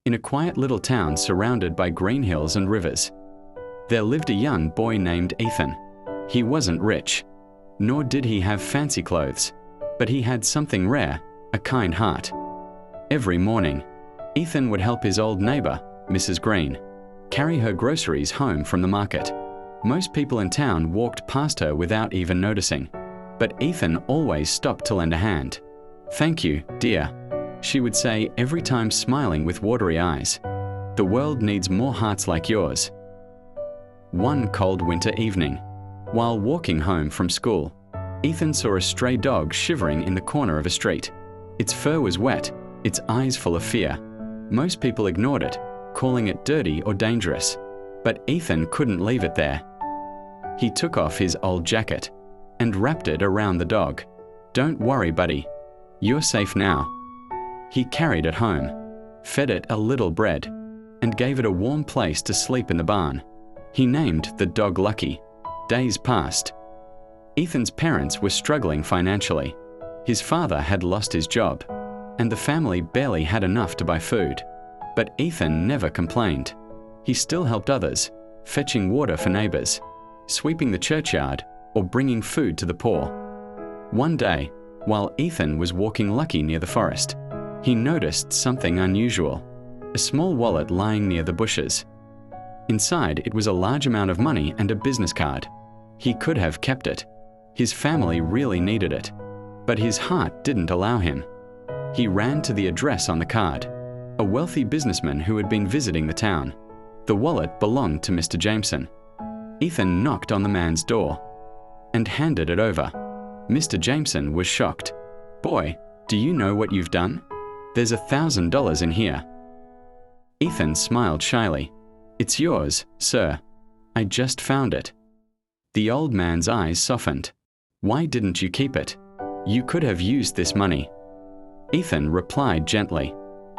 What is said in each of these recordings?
in a quiet little town surrounded by green hills and rivers. There lived a young boy named Ethan. He wasn't rich, nor did he have fancy clothes, but he had something rare, a kind heart. Every morning, Ethan would help his old neighbor, Mrs. Green, carry her groceries home from the market. Most people in town walked past her without even noticing, but Ethan always stopped to lend a hand. "Thank you, dear," she would say every time, smiling with watery eyes. "The world needs more hearts like yours." One cold winter evening, while walking home from school, Ethan saw a stray dog shivering in the corner of a street. Its fur was wet, its eyes full of fear. Most people ignored it, calling it dirty or dangerous, but Ethan couldn't leave it there. He took off his old jacket and wrapped it around the dog. "Don't worry, buddy. You're safe now." He carried it home, fed it a little bread, and gave it a warm place to sleep in the barn. He named the dog Lucky. Days passed. Ethan's parents were struggling financially. His father had lost his job, and the family barely had enough to buy food. But Ethan never complained. He still helped others, fetching water for neighbors, sweeping the churchyard, or bringing food to the poor. One day, while Ethan was walking Lucky near the forest, he noticed something unusual: a small wallet lying near the bushes. Inside, it was a large amount of money and a business card. He could have kept it. His family really needed it, but his heart didn't allow him. He ran to the address on the card, a wealthy businessman who had been visiting the town. The wallet belonged to Mr. Jameson. Ethan knocked on the man's door and handed it over. Mr. Jameson was shocked. "Boy, do you know what you've done? There's $1,000 in here." Ethan smiled shyly. "It's yours, sir. I just found it." The old man's eyes softened. "Why didn't you keep it? You could have used this money." Ethan replied gently,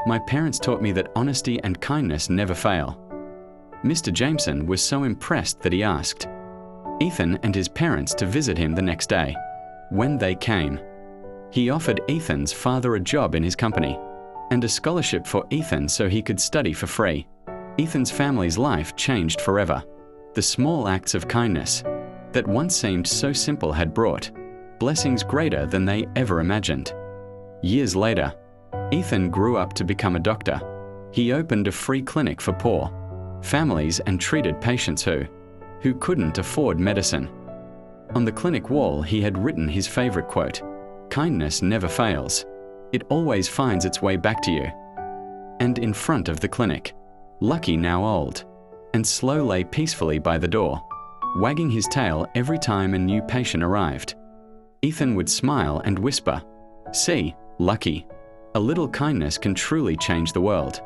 "My parents taught me that honesty and kindness never fail." Mr. Jameson was so impressed that he asked Ethan and his parents to visit him the next day. When they came, he offered Ethan's father a job in his company and a scholarship for Ethan so he could study for free. Ethan's family's life changed forever. The small acts of kindness that once seemed so simple had brought blessings greater than they ever imagined. Years later, Ethan grew up to become a doctor. He opened a free clinic for poor families and treated patients who couldn't afford medicine. On the clinic wall, he had written his favorite quote: "Kindness never fails. It always finds its way back to you." And in front of the clinic, Lucky, now old and slow, lay peacefully by the door, wagging his tail every time a new patient arrived. Ethan would smile and whisper, "See, Lucky, a little kindness can truly change the world."